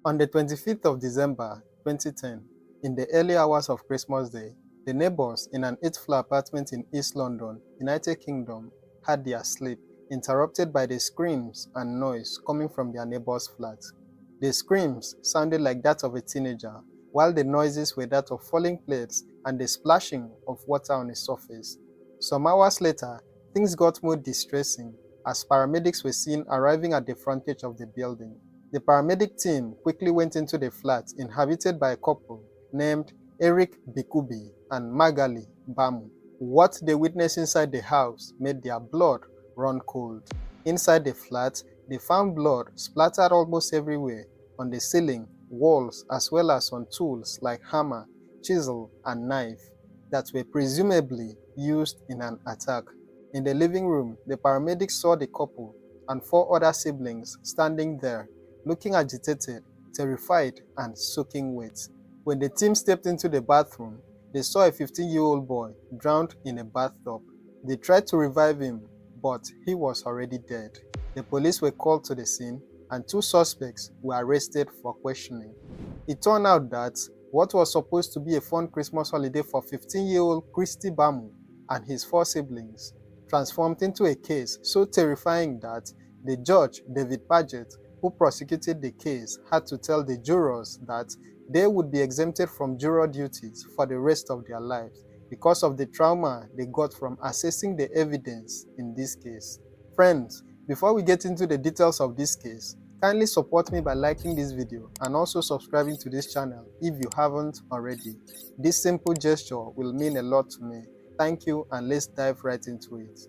On the 25th of December 2010, in the early hours of Christmas Day, the neighbours in an 8th-floor apartment in East London, United Kingdom, had their sleep interrupted by the screams and noise coming from their neighbour's flat. The screams sounded like that of a teenager, while the noises were that of falling plates and the splashing of water on a surface. Some hours later, things got more distressing as paramedics were seen arriving at the frontage of the building. The paramedic team quickly went into the flat inhabited by a couple named Bikubi and Magalie Bamu. What they witnessed inside the house made their blood run cold. Inside the flat, they found blood splattered almost everywhere, on the ceiling, walls, as well as on tools like hammer, chisel, and knife that were presumably used in an attack. In the living room, the paramedics saw the couple and 4 other siblings standing there, looking agitated, terrified, and soaking wet. When the team stepped into the bathroom, they saw a 15-year-old boy drowned in a bathtub. They tried to revive him, but he was already dead. The police were called to the scene, and 2 suspects were arrested for questioning. It turned out that what was supposed to be a fun Christmas holiday for 15-year-old Kristy Bamu and his 4 siblings transformed into a case so terrifying that the judge, David Paget, who prosecuted the case, had to tell the jurors that they would be exempted from juror duties for the rest of their lives because of the trauma they got from assessing the evidence in this case. Friends, before we get into the details of this case, kindly support me by liking this video and also subscribing to this channel if you haven't already. This simple gesture will mean a lot to me. Thank you, and let's dive right into it.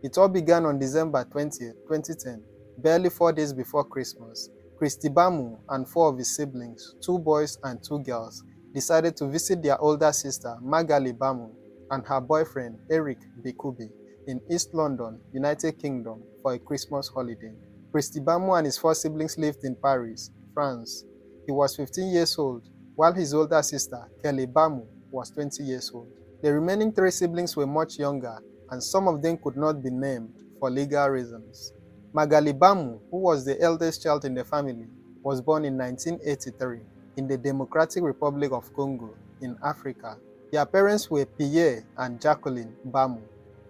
It all began on December 20th, 2010, barely 4 days before Christmas. Kristy Bamu and 4 of his siblings, 2 boys and 2 girls, decided to visit their older sister Magalie Bamu and her boyfriend Bikubi in East London, United Kingdom for a Christmas holiday. Kristy Bamu and his 4 siblings lived in Paris, France. He was 15 years old, while his older sister Kelly Bamu was 20 years old. The remaining 3 siblings were much younger, and some of them could not be named for legal reasons. Magalie Bamu, who was the eldest child in the family, was born in 1983 in the Democratic Republic of Congo in Africa. Their parents were Pierre and Jacqueline Bamu.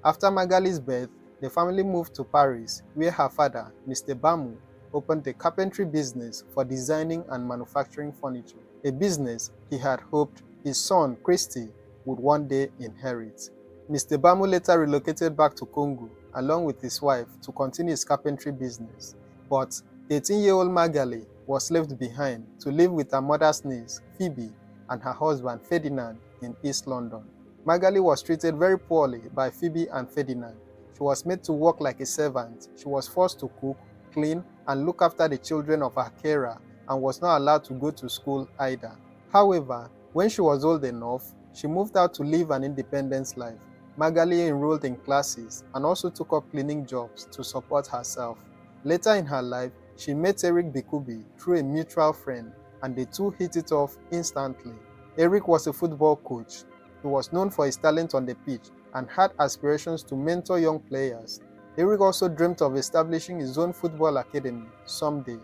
After Magalie's birth, the family moved to Paris, where her father, Mr. Bamu, opened a carpentry business for designing and manufacturing furniture, a business he had hoped his son, Christy, would one day inherit. Mr. Bamu later relocated back to Congo along with his wife to continue his carpentry business, but the 18-year-old Magalie was left behind to live with her mother's niece, Phoebe, and her husband, Ferdinand, in East London. Magalie was treated very poorly by Phoebe and Ferdinand. She was made to work like a servant. She was forced to cook, clean, and look after the children of her carer, and was not allowed to go to school either. However, when she was old enough, she moved out to live an independent life. Magalie enrolled in classes and also took up cleaning jobs to support herself. Later in her life, she met Bikubi through a mutual friend, and the two hit it off instantly. Eric was a football coach. He was known for his talent on the pitch and had aspirations to mentor young players. Eric also dreamt of establishing his own football academy someday.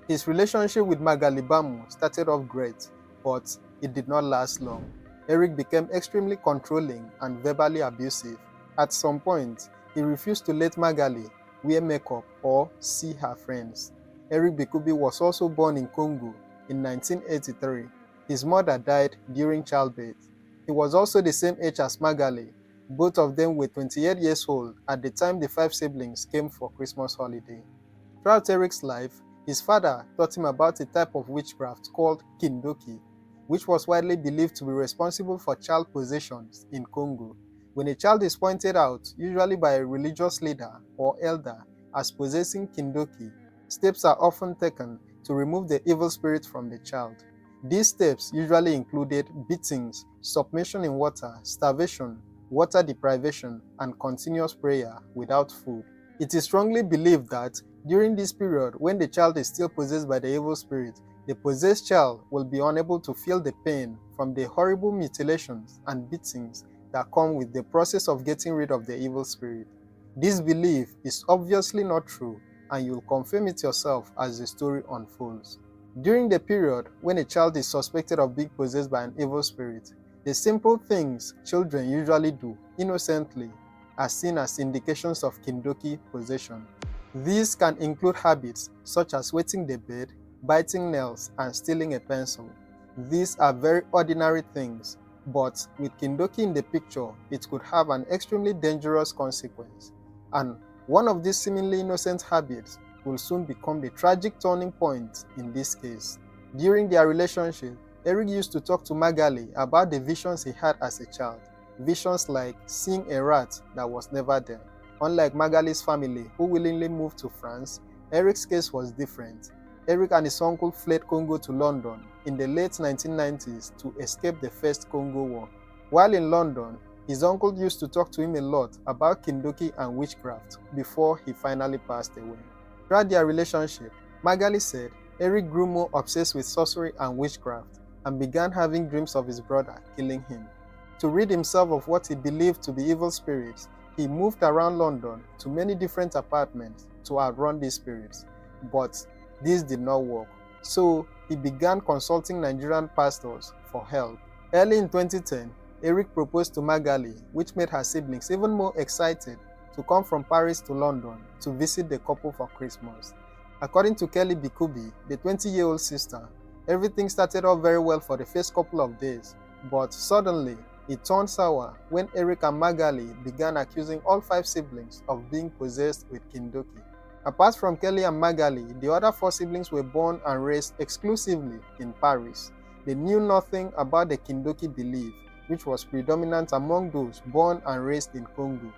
His relationship with Magalie Bamu started off great, but it did not last long. Eric became extremely controlling and verbally abusive. At some point, he refused to let Magalie wear makeup or see her friends. Eric Bikubi was also born in Congo in 1983. His mother died during childbirth. He was also the same age as Magalie. Both of them were 28 years old at the time the 5 siblings came for Christmas holiday. Throughout Eric's life, his father taught him about a type of witchcraft called kindoki, which was widely believed to be responsible for child possessions in Congo. When a child is pointed out, usually by a religious leader or elder, as possessing kindoki, steps are often taken to remove the evil spirit from the child. These steps usually included beatings, submersion in water, starvation, water deprivation, and continuous prayer without food. It is strongly believed that during this period, when the child is still possessed by the evil spirit, the possessed child will be unable to feel the pain from the horrible mutilations and beatings that come with the process of getting rid of the evil spirit. This belief is obviously not true, and you'll confirm it yourself as the story unfolds. During the period when a child is suspected of being possessed by an evil spirit, the simple things children usually do innocently are seen as indications of kindoki possession. These can include habits such as wetting the bed, biting nails, and stealing a pencil. These are very ordinary things, but with kindoki in the picture, it could have an extremely dangerous consequence. And one of these seemingly innocent habits will soon become the tragic turning point in this case. During their relationship, Eric used to talk to Magalie about the visions he had as a child. Visions like seeing a rat that was never there. Unlike Magalie's family, who willingly moved to France, Eric's case was different. Eric and his uncle fled Congo to London in the late 1990s to escape the First Congo War. While in London, his uncle used to talk to him a lot about kindoki and witchcraft before he finally passed away. Throughout their relationship, Magalie said Eric grew more obsessed with sorcery and witchcraft and began having dreams of his brother killing him. To rid himself of what he believed to be evil spirits, he moved around London to many different apartments to outrun these spirits. But this did not work, so he began consulting Nigerian pastors for help. Early in 2010, Eric proposed to Magalie, which made her siblings even more excited to come from Paris to London to visit the couple for Christmas. According to Kelly Bikubi, the 20-year-old sister, everything started off very well for the first couple of days, but suddenly it turned sour when Eric and Magalie began accusing all 5 siblings of being possessed with kindoki. Apart from Kelly and Magalie, the other 4 siblings were born and raised exclusively in Paris. They knew nothing about the kindoki belief, which was predominant among those born and raised in Congo.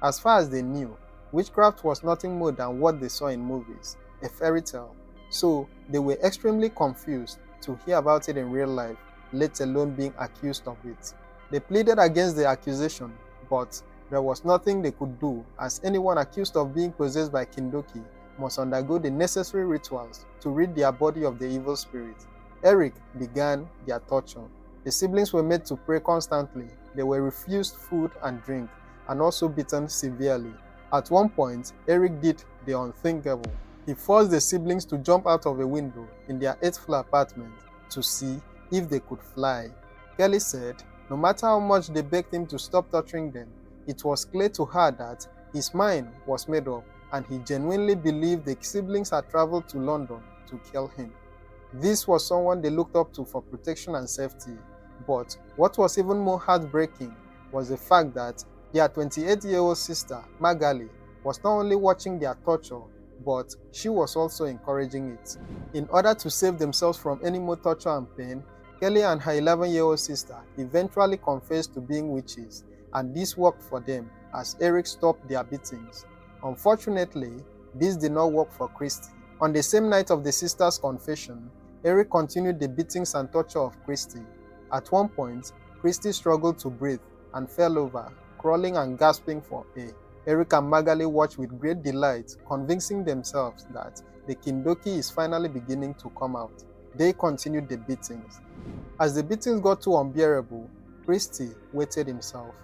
As far as they knew, witchcraft was nothing more than what they saw in movies, a fairy tale. So they were extremely confused to hear about it in real life, let alone being accused of it. They pleaded against the accusation, but there was nothing they could do, as anyone accused of being possessed by kindoki must undergo the necessary rituals to rid their body of the evil spirit. Eric began their torture. The siblings were made to pray constantly. They were refused food and drink, and also beaten severely. At one point, Eric did the unthinkable. He forced the siblings to jump out of a window in their 8th floor apartment to see if they could fly. Kelly said no matter how much they begged him to stop torturing them, it was clear to her that his mind was made up and he genuinely believed the siblings had traveled to London to kill him. This was someone they looked up to for protection and safety. But what was even more heartbreaking was the fact that their 28-year-old sister, Magalie, was not only watching their torture, but she was also encouraging it. In order to save themselves from any more torture and pain, Kelly and her 11-year-old sister eventually confessed to being witches, and this worked for them as Eric stopped their beatings. Unfortunately, this did not work for Christy. On the same night of the sisters' confession, Eric continued the beatings and torture of Christy. At one point, Christy struggled to breathe and fell over, crawling and gasping for air. Eric and Magalie watched with great delight, convincing themselves that the kindoki is finally beginning to come out. They continued the beatings. As the beatings got too unbearable, Christy wetted himself.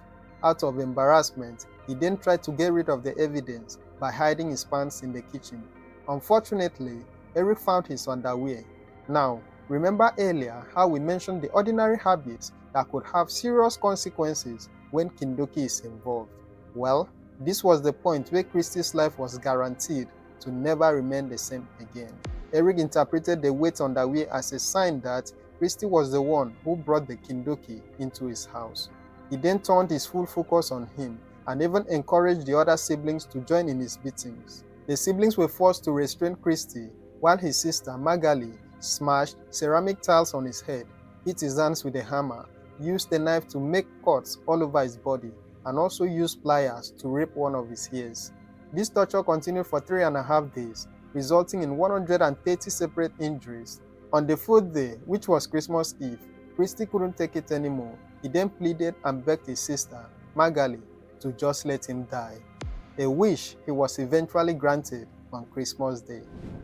Out of embarrassment, he then tried to get rid of the evidence by hiding his pants in the kitchen. Unfortunately, Eric found his underwear. Now, remember earlier how we mentioned the ordinary habits that could have serious consequences when kindoki is involved? Well, this was the point where Christy's life was guaranteed to never remain the same again. Eric interpreted the wet underwear as a sign that Christy was the one who brought the kindoki into his house. He then turned his full focus on him and even encouraged the other siblings to join in his beatings. The siblings were forced to restrain Christy while his sister Magalie smashed ceramic tiles on his head, hit his hands with a hammer, used a knife to make cuts all over his body, and also used pliers to rip one of his ears. This torture continued for 3.5 days, resulting in 130 separate injuries. On the 4th day, which was Christmas Eve, Christy couldn't take it anymore. He then pleaded and begged his sister, Magalie, to just let him die. A wish he was eventually granted on Christmas Day.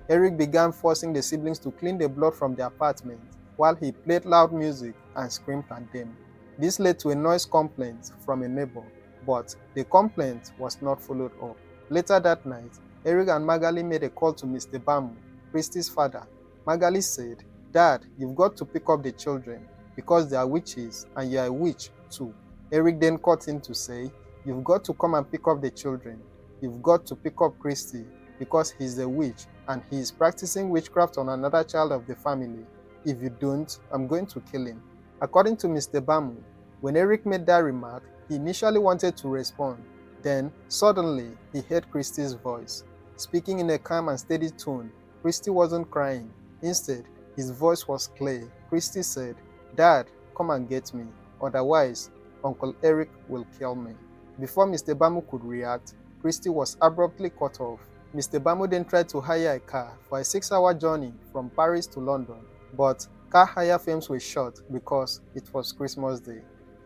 Eric began forcing the siblings to clean the blood from the apartment while he played loud music and screamed at them. This led to a noise complaint from a neighbor, but the complaint was not followed up. Later that night, Eric and Magalie made a call to Mr. Bamu, Christy's father, Magalie said, "Dad, you've got to pick up the children because they are witches and you are a witch too." Eric then cut in to say, "You've got to come and pick up the children. You've got to pick up Kristy because he's a witch and he is practicing witchcraft on another child of the family. If you don't, I'm going to kill him." According to Mr. Bamu, when Eric made that remark, he initially wanted to respond. Then, suddenly, he heard Kristy's voice. Speaking in a calm and steady tone, Kristy wasn't crying. Instead, his voice was clear. Kristy said, "Dad, come and get me. Otherwise, Uncle Eric will kill me." Before Mr. Bamu could react, Kristy was abruptly cut off. Mr. Bamu then tried to hire a car for a 6-hour journey from Paris to London, but car hire firms were shut because it was Christmas Day.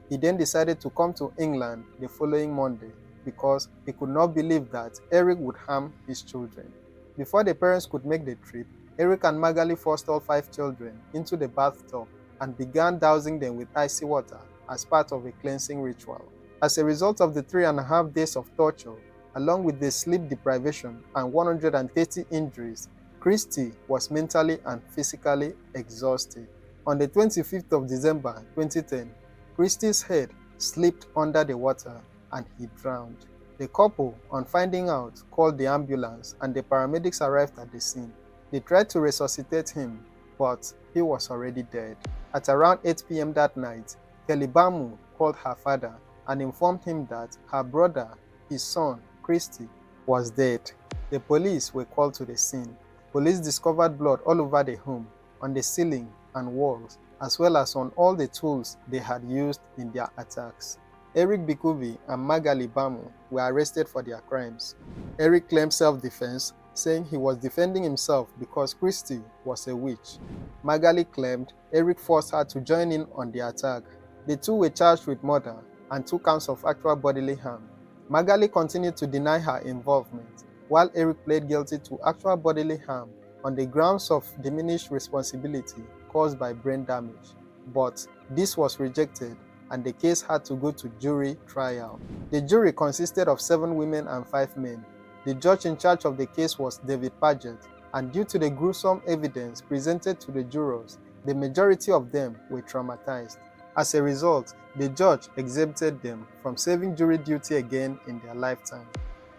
He then decided to come to England the following Monday because he could not believe that Eric would harm his children. Before the parents could make the trip, Eric and Magalie forced all 5 children into the bathtub and began dousing them with icy water as part of a cleansing ritual. As a result of the 3.5 days of torture, along with the sleep deprivation and 130 injuries, Kristy was mentally and physically exhausted. On the 25th of December 2010, Kristy's head slipped under the water and he drowned. The couple, on finding out, called the ambulance and the paramedics arrived at the scene. They tried to resuscitate him, but he was already dead. At around 8 p.m. that night, Kristy Bamu called her father and informed him that her brother, his son, Kristy, was dead. The police were called to the scene. Police discovered blood all over the home, on the ceiling and walls, as well as on all the tools they had used in their attacks. Eric Bikubi and Magalie Bamu were arrested for their crimes. Eric claimed self-defense, saying he was defending himself because Kristy was a witch. Magalie claimed Eric forced her to join in on the attack. The two were charged with murder and 2 counts of actual bodily harm. Magalie continued to deny her involvement, while Eric pled guilty to actual bodily harm on the grounds of diminished responsibility caused by brain damage. But this was rejected and the case had to go to jury trial. The jury consisted of 7 women and 5 men. The judge in charge of the case was David Paget, and due to the gruesome evidence presented to the jurors, the majority of them were traumatized. As a result, the judge exempted them from serving jury duty again in their lifetime.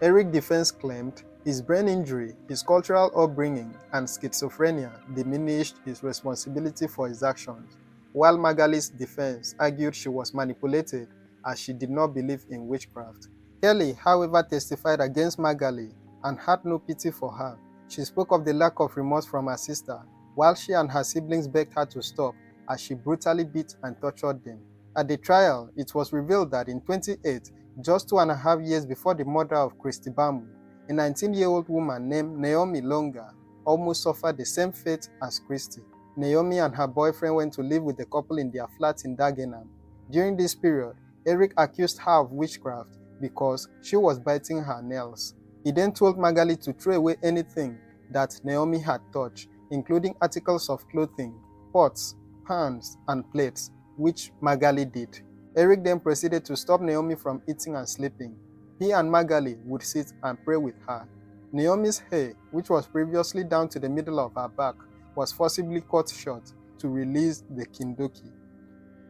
Eric's defense claimed his brain injury, his cultural upbringing, and schizophrenia diminished his responsibility for his actions, while Magalie's defense argued she was manipulated as she did not believe in witchcraft. Kelly, however, testified against Magalie and had no pity for her. She spoke of the lack of remorse from her sister, while she and her siblings begged her to stop as she brutally beat and tortured them. At the trial, it was revealed that in 2008, just 2.5 years before the murder of Kristy Bamu, a 19-year-old woman named Naomi Longa almost suffered the same fate as Kristy. Naomi and her boyfriend went to live with the couple in their flat in Dagenham. During this period, Eric accused her of witchcraft because she was biting her nails. He then told Magalie to throw away anything that Naomi had touched, including articles of clothing, pots, pans, and plates, which Magalie did. Eric then proceeded to stop Naomi from eating and sleeping. He and Magalie would sit and pray with her. Naomi's hair, which was previously down to the middle of her back, was forcibly cut short to release the kindoki.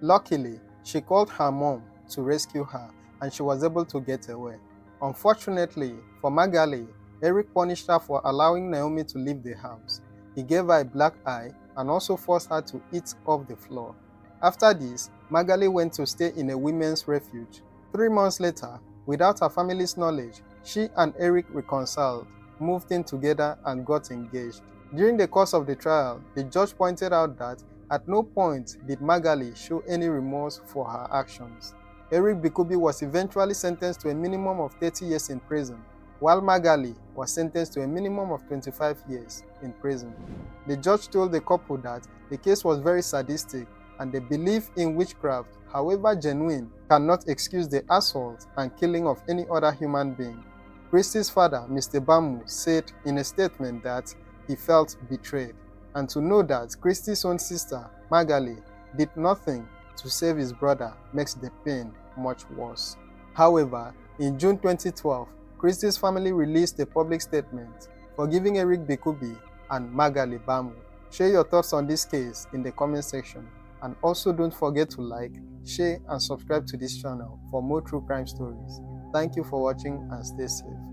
Luckily, she called her mom to rescue her and she was able to get away. Unfortunately for Magalie, Eric punished her for allowing Naomi to leave the house. He gave her a black eye and also forced her to eat off the floor. After this, Magalie went to stay in a women's refuge. 3 months later, without her family's knowledge, she and Eric reconciled, moved in together, and got engaged. During the course of the trial, the judge pointed out that at no point did Magalie show any remorse for her actions. Eric Bikubi was eventually sentenced to a minimum of 30 years in prison, while Magalie was sentenced to a minimum of 25 years in prison. The judge told the couple that the case was very sadistic and the belief in witchcraft, however genuine, cannot excuse the assault and killing of any other human being. Kristy's father, Mr. Bamu, said in a statement that he felt betrayed, and to know that Kristy's own sister, Magalie, did nothing to save his brother makes the pain much worse. However, in June 2012, Kristy's family released a public statement forgiving Eric Bikubi and Magalie Bamu. Share your thoughts on this case in the comment section, and also don't forget to like, share and subscribe to this channel for more true crime stories. Thank you for watching and stay safe.